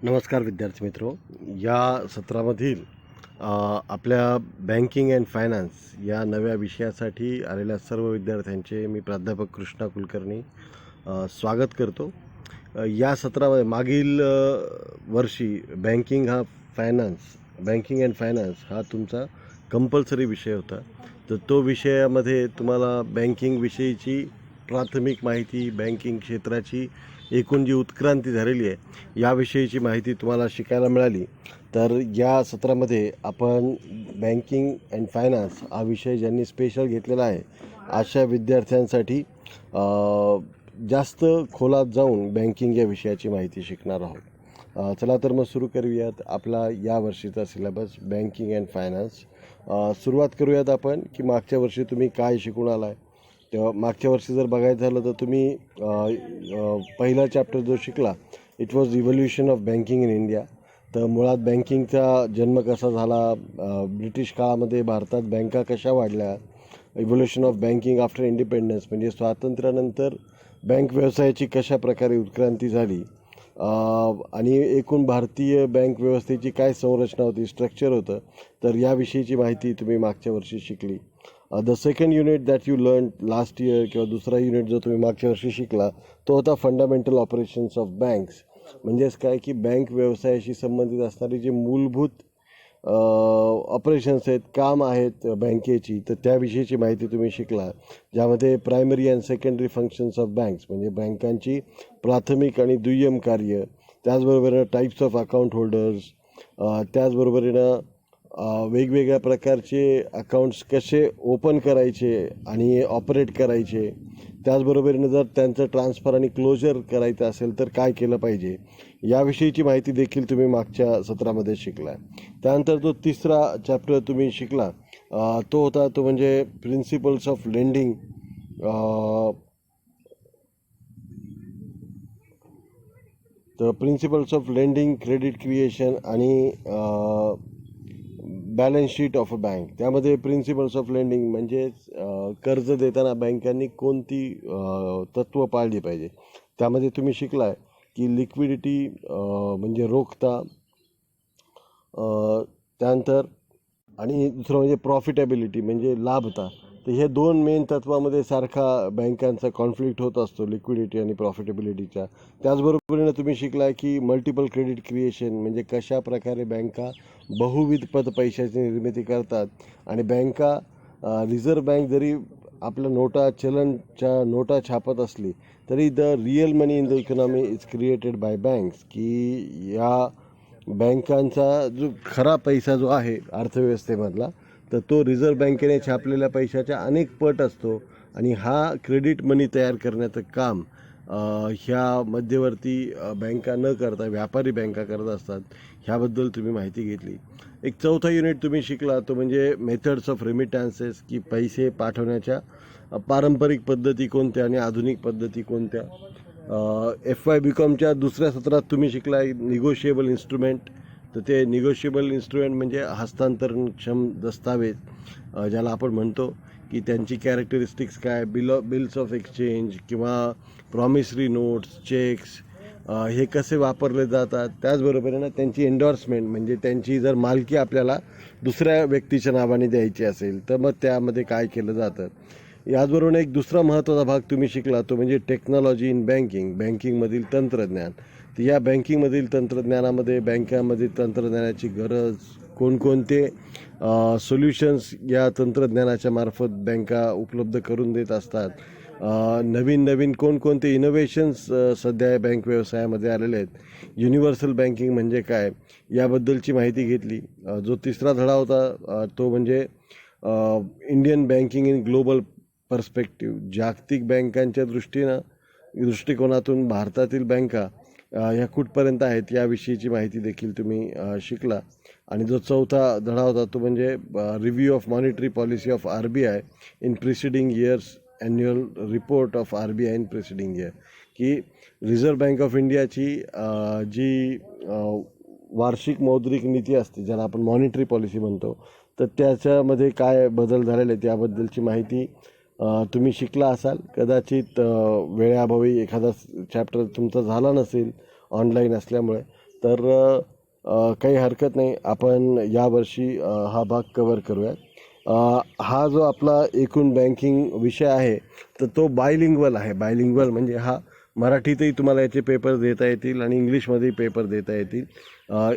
नमस्कार विद्यार्थी मित्रो. या सत्रामधील आपल्या बँकिंग अँड फायनान्स या नव्या विषयासाठी आलेल्या सर्व विद्यार्थ्यांचे मी प्राध्यापक कृष्णा कुलकर्णी स्वागत करतो. या सत्रामध्ये मागील वर्षी बँकिंग अँड फायनान्स हा तुमचा कंपल्सरी विषय होता. तर तो विषयामध्ये तुम्हाला बँकिंगविषयीची प्राथमिक माहिती, बँकिंग क्षेत्राची एकूण जी उत्क्रांती झालेली आहे याविषयीची माहिती तुम्हाला शिकायला मिळाली. तर या सत्रामध्ये आपण बँकिंग अँड फायनान्स हा विषय ज्यांनी स्पेशल घेतलेला आहे अशा विद्यार्थ्यांसाठी जास्त खोलात जाऊन बँकिंग या विषयाची माहिती शिकणार आहोत. चला तर मग सुरू करूयात आपला या वर्षीचा सिलेबस बँकिंग अँड फायनान्स. सुरुवात करूयात आपण की मागच्या वर्षी तुम्ही काय शिकून आलाय. तेव्हा मागच्या वर्षी जर बघायचं झालं तर तुम्ही पहिला चॅप्टर जो शिकला it was evolution of banking in India. तर मुळात बँकिंगचा जन्म कसा झाला, ब्रिटिश काळामध्ये भारतात बँका कशा वाढल्या, evolution of banking after independence म्हणजे स्वातंत्र्यानंतर बँक व्यवसायाची कशा प्रकारे उत्क्रांती झाली, आणि एकूण भारतीय बँक व्यवस्थेची काय संरचना होती, स्ट्रक्चर होतं. तर याविषयीची माहिती तुम्ही मागच्या वर्षी शिकली. The second unit that you learn last year किंवा दुसरा युनिट जो तुम्ही मागच्या वर्षी शिकला तो होता फंडामेंटल ऑपरेशन्स ऑफ बँक्स. म्हणजेच काय की बँक व्यवसायाशी संबंधित असणारी जी मूलभूत ऑपरेशन्स आहेत, काम आहेत बँकेची, तर त्याविषयीची माहिती तुम्ही शिकला. ज्यामध्ये primary and secondary functions of banks म्हणजे बँकांची प्राथमिक आणि दुय्यम कार्य, त्याचबरोबर टाईप्स ऑफ अकाउंट होल्डर्स, त्याचबरोबरीनं वेगवेगळ्या प्रकारचे अकाउंट्स कसे ओपन करायचे आणि ऑपरेट करायचे, त्याचबरोबरीनं जर त्यांचं ट्रान्सफर आणि क्लोजर करायचं असेल तर काय केलं पाहिजे, याविषयीची माहिती देखील तुम्ही मागच्या सत्रामध्ये शिकला. त्यानंतर जो तिसरा चॅप्टर तुम्ही शिकला तो होता तो म्हणजे प्रिन्सिपल्स ऑफ लेंडिंग. तर principles of lending, credit creation आणि balance sheet of a bank. त्यामध्ये प्रिन्सिपल्स ऑफ लेंडिंग म्हणजेच कर्ज देताना बँकांनी कोणती तत्त्व पाळली पाहिजे. त्यामध्ये तुम्ही शिकलाय की लिक्विडिटी म्हणजे रोखता, त्यानंतर आणि दुसरं म्हणजे प्रॉफिटेबिलिटी म्हणजे लाभता. तर हे दोन मेन तत्वामध्ये सारखा बँकांचा कॉन्फ्लिक्ट होत असतो, लिक्विडिटी आणि प्रॉफिटेबिलिटीचा. त्याचबरोबरीनं तुम्ही शिकलाय की मल्टिपल क्रेडिट क्रिएशन म्हणजे कशा प्रकारे बँका बहुविध पद पैशाची निर्मिती करतात आणि बँका रिझर्व्ह बँक जरी आपल्या चलनच्या नोटा छापत असली तरी the real money in the economy is created by banks, की या बँकांचा जो खरा पैसा जो आहे अर्थव्यवस्थेमधला तर तो रिझर्व्ह बँकेने छापलेल्या पैशाच्या अनेक पट असतो आणि हा क्रेडिट मनी तयार करण्याचं काम ह्या मध्यवर्ती बँका न करता व्यापारी बँका करत असतात. ह्याबद्दल तुम्ही माहिती घेतली. एक चौथा युनिट तुम्ही शिकला तो म्हणजे मेथड्स ऑफ रेमिटन्सेस, की पैसे पाठवण्याच्या पारंपरिक पद्धती कोणत्या आणि आधुनिक पद्धती कोणत्या. FY BComच्या दुसऱ्या सत्रात तुम्ही शिकला निगोशिएबल इन्स्ट्रुमेंट. तर ते निगोशिएबल इन्स्ट्रुमेंट म्हणजे हस्तांतरणक्षम दस्तावेज ज्याला आपण म्हणतो, की त्यांची कॅरेक्टरिस्टिक्स काय, बिल्स ऑफ एक्सचेंज किंवा प्रॉमिसरी नोट्स, चेक्स हे कसे वापरले जातात. त्याचबरोबरीनं त्यांची एन्डॉर्समेंट म्हणजे त्यांची जर मालकी आपल्याला दुसऱ्या व्यक्तीच्या नावाने द्यायची असेल तर मग त्यामध्ये काय केलं जातं. याचबरोबर एक दुसरा महत्त्वाचा भाग तुम्ही शिकला तो म्हणजे टेक्नॉलॉजी इन बँकिंगमधील तंत्रज्ञान. तर या बँकिंगमधील तंत्रज्ञानामध्ये बँकांमधील तंत्रज्ञानाची गरज, कोणकोणते सोल्युशन्स या तंत्रज्ञानाच्या मार्फत बँका उपलब्ध करून देत असतात, नवीन कोणकोणते इनोव्हेशन्स सध्या बँक व्यवसायामध्ये आलेले आहेत, युनिव्हर्सल बँकिंग म्हणजे काय याबद्दलची माहिती घेतली. जो तिसरा धडा होता तो म्हणजे Indian banking in global perspective, जागतिक बँकांच्या दृष्टिकोनातून भारतातील बँका ह्या कुठपर्यंत आहेत याविषयीची माहिती देखील तुम्ही शिकला. आणि जो चौथा धडा होता तो म्हणजे review of monetary policy of RBI in preceding years, annual report of RBI in preceding year, की रिझर्व्ह बँक ऑफ इंडियाची जी वार्षिक मौद्रिक नीती असते ज्याला आपण मॉनिटरी पॉलिसी म्हणतो, तर त्याच्यामध्ये काय बदल झालेले आहेत याबद्दलची माहिती तुम्ही शिकला असाल. कदाचित वेळेअभावी एखादा चॅप्टर तुमचा झाला नसेल ऑनलाईन असल्यामुळे, तर काही हरकत नाही, आपण यावर्षी हा भाग कवर करूया. हा जो आपला एकूण बँकिंग विषय आहे तर तो बायलिंग्वल आहे. बायलिंग्वल म्हणजे हा मराठीतही तुम्हाला याचे पेपर देता येतील आणि इंग्लिशमध्येही पेपर देता येतील.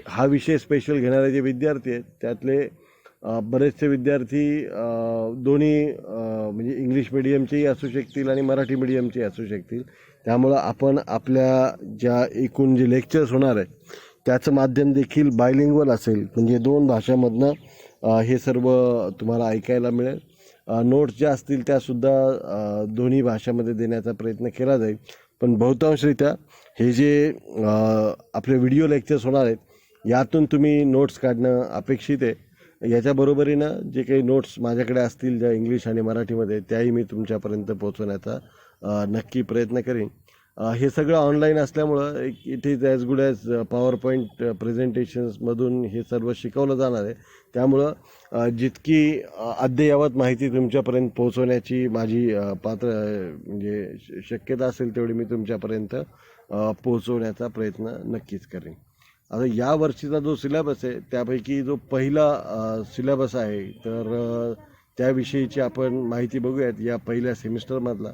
हा विषय स्पेशल घेणारे जे विद्यार्थी आहेत त्यातले बरेचसे विद्यार्थी दोन्ही म्हणजे इंग्लिश मिडियमचेही असू शकतील आणि मराठी मिडियमचेही असू शकतील. त्यामुळं आपण आपल्या ज्या एकूण जे लेक्चर्स होणार आहे त्याचं माध्यम देखील बायलिंग्वल असेल, म्हणजे दोन भाषांमधनं हे सर्व तुम्हाला ऐकायला मिळेल. नोट्स ज्या असतील त्यासुद्धा दोन्ही भाषामध्ये देण्याचा प्रयत्न केला जाईल. पण बहुतांशरित्या हे जे आपले व्हिडिओ लेक्चर्स होणार आहेत यातून तुम्ही नोट्स काढणं अपेक्षित आहे. याच्याबरोबरीनं जे काही नोट्स माझ्याकडे असतील ज्या इंग्लिश आणि मराठीमध्ये त्याही मी तुमच्यापर्यंत पोहोचवण्याचा नक्की प्रयत्न करीन. हे सगळं ऑनलाईन असल्यामुळं it is as good as PowerPoint प्रेझेंटेशन्समधून हे सर्व शिकवलं जाणार आहे. त्यामुळं जितकी अद्ययावत माहिती तुमच्यापर्यंत पोहोचवण्याची माझी म्हणजे शक्यता असेल तेवढी मी तुमच्यापर्यंत पोहोचवण्याचा प्रयत्न नक्कीच करेन. आता या वर्षीचा जो सिलेबस आहे त्यापैकी जो पहिला सिलेबस आहे तर त्याविषयीची आपण माहिती बघूयात या पहिल्या सेमिस्टरमधला.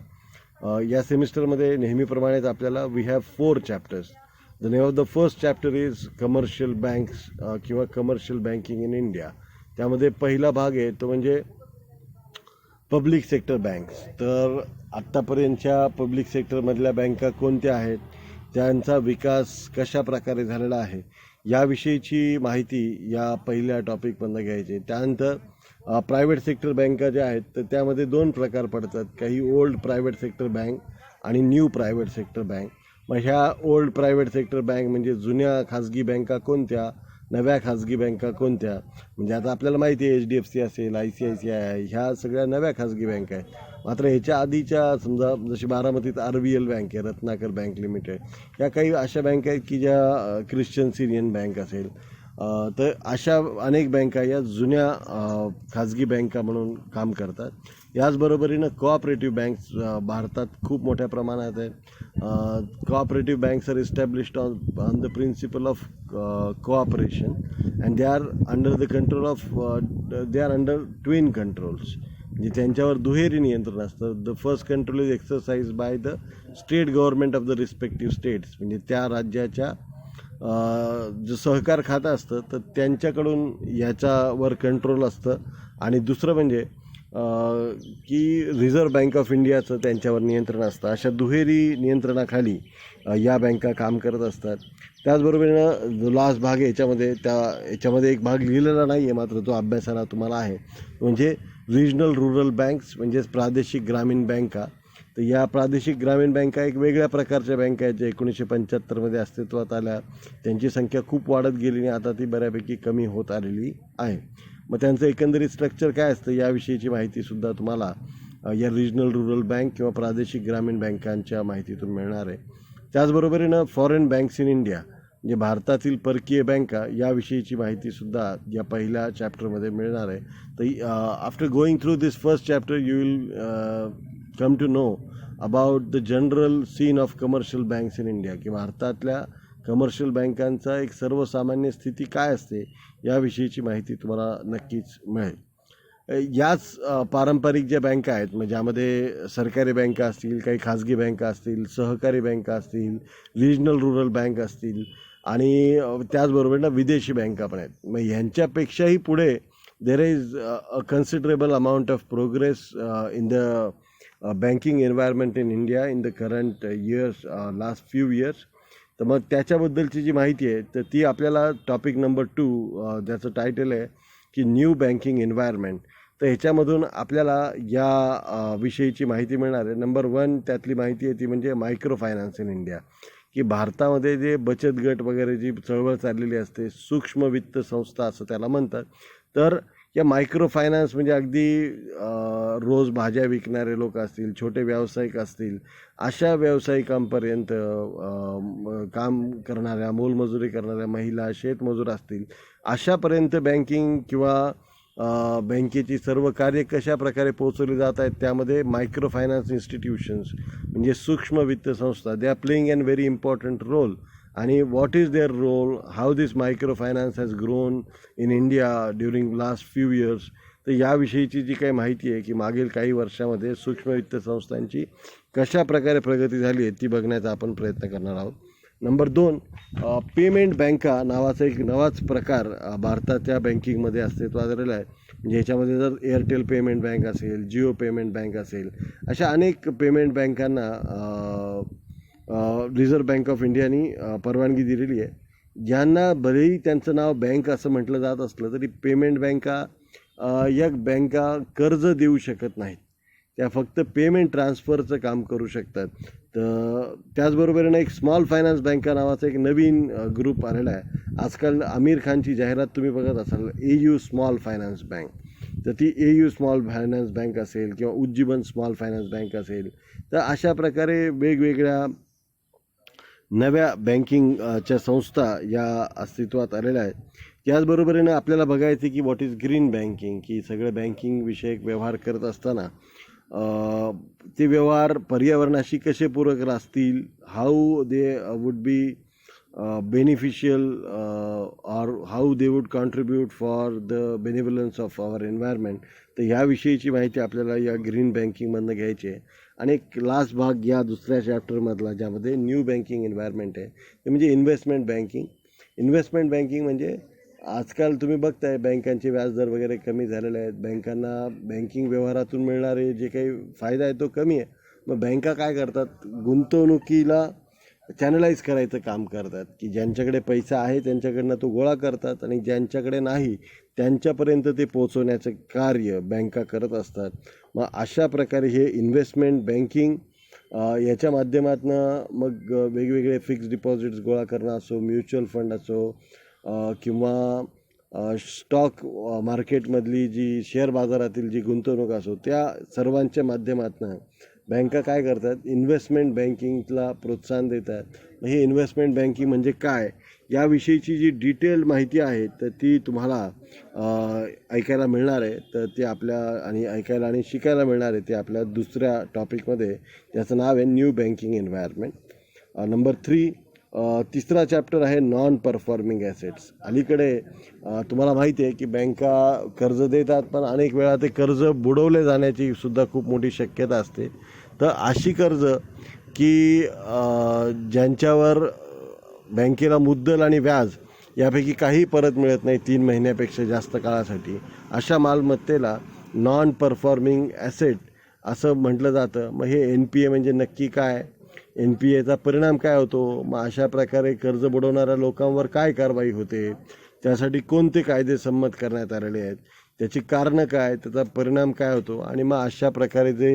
या सेमिस्टरमध्ये नेहमीप्रमाणेच आपल्याला we have 4 chapters. The name of the first chapter is commercial banks किंवा कमर्शियल बँकिंग इन इंडिया. त्यामध्ये पहिला भाग आहे तो म्हणजे पब्लिक सेक्टर बँक्स. तर आत्तापर्यंतच्या पब्लिक सेक्टरमधल्या बँका कोणत्या आहेत, त्यांचा विकास कशा प्रकारे झालेला आहे याविषयीची माहिती या पहिल्या टॉपिकमधनं घ्यायची. त्यानंतर प्रायव्हेट सेक्टर बँका ज्या आहेत तर त्यामध्ये 2 प्रकार पडतात, काही ओल्ड प्रायव्हेट सेक्टर बँक आणि न्यू प्रायव्हेट सेक्टर बँक. मग ह्या ओल्ड प्रायव्हेट सेक्टर बँक म्हणजे जुन्या खाजगी बँका कोणत्या, नव्या खाजगी बँका कोणत्या. म्हणजे आता आपल्याला माहिती आहे HDFC असेल, ICICI आहे, ह्या सगळ्या नव्या खाजगी बँका आहेत. मात्र ह्याच्या आधीच्या समजा जशी बारामतीत RVL बँक आहे, रत्नाकर बँक लिमिटेड, ह्या काही अशा बँका आहेत की ज्या ख्रिश्चन सिरियन बँक असेल. तर अशा अनेक बँका या जुन्या खाजगी बँका म्हणून काम करतात. याचबरोबरीनं कोऑपरेटिव्ह बँक्स भारतात खूप मोठ्या प्रमाणात आहेत. Cooperative banks are established on the principle of cooperation and they are under the control of they are under twin controls. म्हणजे त्यांच्यावर दुहेरी नियंत्रण असतं. The first control is exercise by the state government of the respective states. म्हणजे त्या राज्याच्या जे सहकार खातं असतं तर त्यांच्याकडून याच्यावर कंट्रोल असतं. आणि दुसरं म्हणजे की रिझर्व्ह बँक ऑफ इंडियाचं त्यांच्यावर नियंत्रण असतं. अशा दुहेरी नियंत्रणाखाली या बँका काम करत असतात. त्याचबरोबरीनं जो लास्ट भाग आहे याच्यामध्ये एक भाग लिहिलेला नाही आहे, मात्र तो अभ्यासाला तुम्हाला आहे, म्हणजे रिजनल रुरल बँक्स म्हणजेच प्रादेशिक ग्रामीण बँका. तर या प्रादेशिक ग्रामीण बँका एक वेगळ्या प्रकारच्या बँका आहेत ज्या 1975मध्ये अस्तित्वात आल्या. त्यांची संख्या खूप वाढत गेली आणि आता ती बऱ्यापैकी कमी होत आलेली आहे. मग त्यांचं एकंदरीत स्ट्रक्चर काय असतं याविषयीची माहितीसुद्धा तुम्हाला या रिजनल रुरल बँक किंवा प्रादेशिक ग्रामीण बँकांच्या माहितीतून मिळणार आहे. त्याचबरोबरीनं फॉरेन बँक्स इन इंडिया म्हणजे भारतातील परकीय बँका याविषयीची माहितीसुद्धा या पहिल्या चॅप्टरमध्ये मिळणार आहे. तर after going through this first chapter you will come to know about the general scene of commercial banks in India, की भारतातल्या कमर्शियल बँकांचा एक सर्वसामान्य स्थिती काय असते याविषयीची माहिती तुम्हाला नक्कीच मिळेल. याच पारंपरिक ज्या बँका आहेत म्हणजे ज्यामध्ये सरकारी बँका असतील, काही खाजगी बँका असतील, सहकारी बँका असतील, रिजनल रुरल बँक असतील आणि त्याचबरोबर विदेशी बँका पण आहेत. मग ह्यांच्यापेक्षाही पुढे there is a considerable amount of progress in the banking environment in India in the current years, last few years. तर मग त्याच्याबद्दलची जी माहिती आहे तर ती आपल्याला टॉपिक नंबर 2 ज्याचं टायटल आहे की न्यू बँकिंग एन्व्हायरमेंट. तर ह्याच्यामधून आपल्याला या विषयीची माहिती मिळणार आहे. नंबर 1 त्यातली माहिती आहे ती म्हणजे मायक्रो फायनान्स इन इंडिया, की भारतामध्ये जे बचत गट वगैरे जी चळवळ चाललेली असते, सूक्ष्म वित्त संस्था असं त्याला म्हणतात. तर या मायक्रो फायनान्स म्हणजे अगदी रोज भाज्या विकणारे लोक असतील, छोटे व्यावसायिक असतील, अशा व्यावसायिकांपर्यंत काम करणाऱ्या, मोलमजुरी करणाऱ्या महिला, शेतमजूर असतील, अशापर्यंत बँकिंग किंवा बँकेची सर्व कार्य कशा प्रकारे पोहोचवली जात आहेत त्यामध्ये मायक्रो फायनान्स इन्स्टिट्यूशन्स म्हणजे सूक्ष्म वित्त संस्था they are playing an very important role. आणि what is their role, how this microfinance has grown in India during last few years. तर याविषयीची जी काही माहिती आहे की मागील काही वर्षामध्ये सूक्ष्म वित्त संस्थांची कशा प्रकारे प्रगती झाली आहे ती बघण्याचा आपण प्रयत्न करणार आहोत. नंबर 2, पेमेंट बँका नावाचा एक नवाच प्रकार भारताच्या बँकिंगमध्ये अस्तित्वात आलेला आहे. म्हणजे ह्याच्यामध्ये जर एअरटेल पेमेंट बँक असेल, जिओ पेमेंट बँक असेल, अशा अनेक पेमेंट बँकांना रिझर्व्ह बँक ऑफ इंडियानी परवानगी दिलेली आहे. ज्यांना भलेही त्यांचं नाव बँक असं म्हटलं जात असलं तरी पेमेंट बँका या बँका कर्ज देऊ शकत नाहीत. त्या फक्त पेमेंट ट्रान्सफरचं काम करू शकतात. तर त्याचबरोबरीनं एक स्मॉल फायनान्स बँका नावाचा एक नवीन ग्रुप आलेला आहे. आजकाल आमिर खानची जाहिरात तुम्ही बघत असाल, AU स्मॉल फायनान्स बँक. तर ती AU स्मॉल फायनान्स बँक असेल किंवा उज्जीवन स्मॉल फायनान्स बँक असेल, तर अशा प्रकारे वेगवेगळ्या नव्या बँकिंगच्या संस्था या अस्तित्वात आलेल्या आहेत. त्याचबरोबरीनं आपल्याला बघायचं की व्हॉट इज ग्रीन बँकिंग, की सगळे बँकिंग विषयक व्यवहार करत असताना ते व्यवहार पर्यावरणाशी कसे पूरक असतील, how they would be beneficial or how they would contribute for the benevolence of our environment. तर ह्याविषयीची माहिती आपल्याला या ग्रीन बँकिंगमधनं घ्यायची आहे. आणि एक लास्ट भाग या दुसऱ्या चॅप्टरमधला ज्यामध्ये न्यू बँकिंग एन्व्हायरमेंट आहे ते म्हणजे इन्व्हेस्टमेंट बँकिंग. इन्व्हेस्टमेंट बँकिंग म्हणजे आजकाल तुम्ही बघताय बँकांचे व्याजदर वगैरे कमी झालेले आहेत. बँकांना बँकिंग व्यवहारातून मिळणारे जे काही फायदा आहे तो कमी आहे. मग बँका काय करतात, गुंतवणुकीला चॅनलाइज करायचं काम करतात, की ज्यांच्याकडे पैसा आहे त्यांच्याकडनं तो गोळा करतात आणि ज्यांच्याकडे नाही त्यांच्यापर्यंत ते पोचवण्याचं कार्य बँका करत असतात. मग अशा प्रकारे हे इन्व्हेस्टमेंट बँकिंग याच्या माध्यमातून मग वेगवेगळे फिक्स डिपॉझिट्स गोळा करणं असो, म्युच्युअल फंड असो किंवा स्टॉक मार्केटमधली जी शेअर बाजारातील जी गुंतवणूक असो, त्या सर्वांच्या माध्यमातून बँका काय करतात, इन्व्हेस्टमेंट बँकिंगला प्रोत्साहन देतात. हे इन्व्हेस्टमेंट बँकिंग म्हणजे काय याविषयीची जी डिटेल माहिती आहे तर ती तुम्हाला ऐकायला मिळणार आहे. तर ते ऐकायला आणि शिकायला मिळणार आहे ते आपल्या दुसऱ्या टॉपिकमध्ये, ज्याचं नाव आहे न्यू बँकिंग एन्व्हायरमेंट. नंबर 3, तिसरा चॅप्टर आहे नॉन परफॉर्मिंग ॲसेट्स. अलीकडे तुम्हाला माहिती आहे की बँका कर्ज देतात पण अनेक वेळा ते कर्ज बुडवले जाण्याची सुद्धा खूप मोठी शक्यता असते. तर अशी कर्ज की ज्यांच्यावर बँकेला मुद्दल आणि व्याज यापैकी काही परत मिळत नाही 3 महिन्यापेक्षा जास्त काळासाठी, अशा मालमत्तेला नॉन परफॉर्मिंग ॲसेट असं म्हटलं जातं. मग हे NPA म्हणजे नक्की काय, NPAचा परिणाम काय होतो, मग अशा प्रकारे कर्ज बुडवणाऱ्या लोकांवर काय कारवाई होते, त्यासाठी कोणते कायदे संमत करण्यात आलेले आहेत, त्याची कारणं काय, त्याचा परिणाम काय होतो आणि मग अशा प्रकारे जे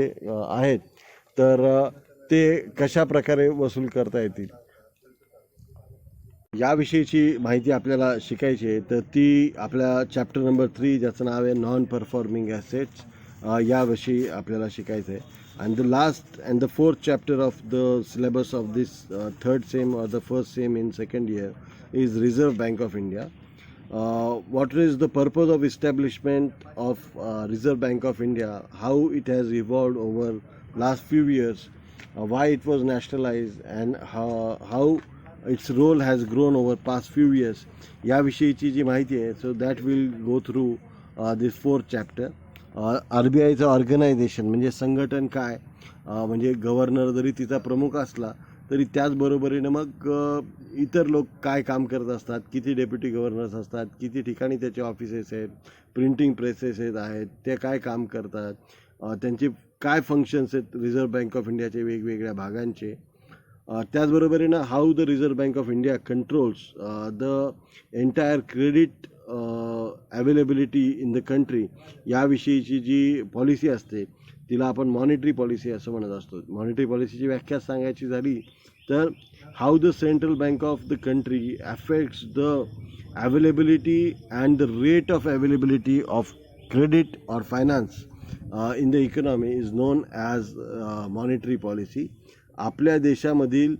आहेत तर ते कशा प्रकारे वसूल करता येतील याविषयीची माहिती आपल्याला शिकायची आहे. तर ती आपल्या चॅप्टर नंबर 3 ज्याचं नाव आहे नॉन परफॉर्मिंग ॲसेट्स याविषयी आपल्याला शिकायचं आहे. And the last and the fourth chapter of the syllabus of this third sem or the first sem in second year is Reserve Bank of India. What is the purpose of establishment of Reserve Bank of India, how it has evolved over last few years, why it was nationalized and how its role has grown over past few years याविषयीची जी माहिती आहे, so that will go through this fourth chapter. RBIचं organisation म्हणजे संघटन काय, म्हणजे governor जरी तिचा प्रमुख असला तरी त्याचबरोबरीनं मग इतर लोक काय काम करत असतात, किती डेप्युटी गव्हर्नर्स असतात, किती ठिकाणी त्याचे ऑफिसेस आहेत, प्रिंटिंग प्रेसेस आहेत, ते काय काम करतात, त्यांचे काय फंक्शन्स आहेत रिझर्व्ह बँक ऑफ इंडियाचे वेगवेगळ्या भागांचे. त्याचबरोबरीनं how the Reserve Bank of India controls the entire credit availability in the country याविषयीची जी पॉलिसी असते तिला आपण मॉनिटरी पॉलिसी असं म्हणत असतो. मॉनिटरी पॉलिसीची व्याख्या सांगायची झाली तर how the central bank of the country affects the availability and the rate of availability of credit or finance in the economy is non as monetary policy. आपल्या देशामधील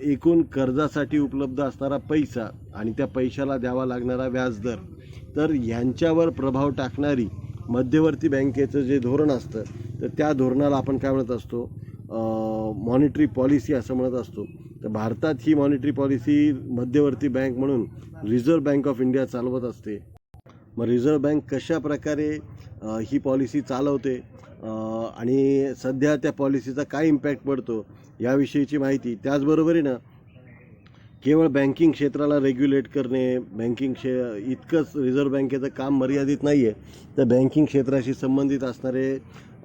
एकूण कर्जासाठी उपलब्ध असणारा पैसा आणि त्या पैशाला द्यावा लागणारा व्याजदर, तर यांच्यावर प्रभाव टाकणारी मध्यवर्ती बँकेचं जे धोरण असतं तर त्या धोरणाला आपण काय म्हणत असतो, मॉनिटरी पॉलिसी असं म्हणत असतो. तर भारतात ही मॉनिटरी पॉलिसी मध्यवर्ती बँक म्हणून रिझर्व्ह बँक ऑफ इंडिया चालवत असते. मग रिझर्व्ह बँक कशा प्रकारे ही पॉलिसी चालवते आणि सध्या त्या पॉलिसीचा काय इम्पॅक्ट पडतो याविषयीची माहिती, त्याचबरोबरीनं केवळ बँकिंग क्षेत्राला रेग्युलेट करणे, इतकंच रिझर्व्ह बँकेचं काम मर्यादित नाही आहे, तर बँकिंग क्षेत्राशी संबंधित असणारे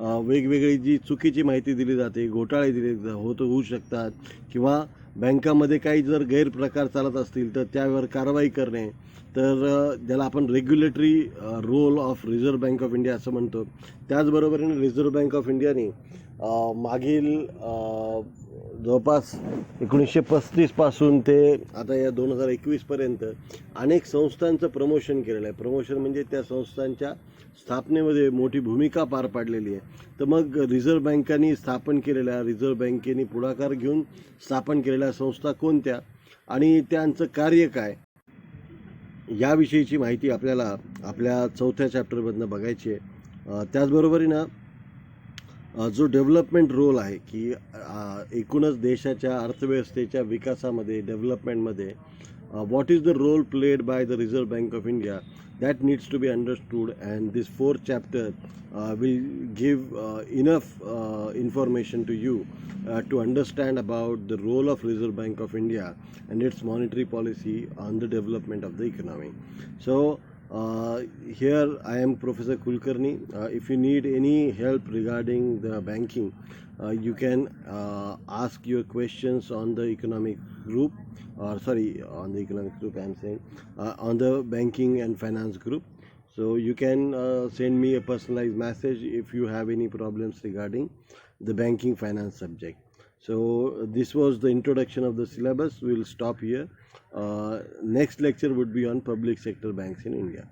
वेगवेगळी जी चुकीची माहिती दिली जाते, घोटाळे होऊ शकतात, किंवा बँकामध्ये काही जर गैरप्रकार चालत असतील तर त्यावर कारवाई करणे, तर ज्याला आपण regulatory role of Reserve Bank of India असं म्हणतो. त्याचबरोबरीने रिझर्व्ह बँक ऑफ इंडियाने मागील जवळपास 1935 पासून ते आता या 2021पर्यंत अनेक संस्थांचं प्रमोशन केलेलं आहे. प्रमोशन म्हणजे त्या संस्थांच्या स्थापनेमध्ये मोठी भूमिका पार पाडलेली आहे. तर मग रिझर्व्ह बँकेने पुढाकार घेऊन स्थापन केलेल्या संस्था कोणत्या आणि त्यांचं कार्य काय, याविषयीची माहिती आपल्याला आपल्या 4थ्या चॅप्टरमधनं बघायची आहे. त्याचबरोबरीनं जो डेव्हलपमेंट रोल आहे की एकूणच देशाच्या अर्थव्यवस्थेच्या विकासामध्ये, डेव्हलपमेंटमध्ये what is the role played by the Reserve Bank of India, that needs to be understood, and this 4th chapter will give enough information to you to understand about the role of Reserve Bank of India and its monetary policy on the development of the economy. So here I am Professor Kulkarni. If you need any help regarding the banking, you can ask your questions on the economic group, on the economic group I am saying, on the banking and finance group. So you can send me a personalized message if you have any problems regarding the banking finance subject. So this was the introduction of the syllabus. We'll stop here. Next lecture would be on public sector banks in India.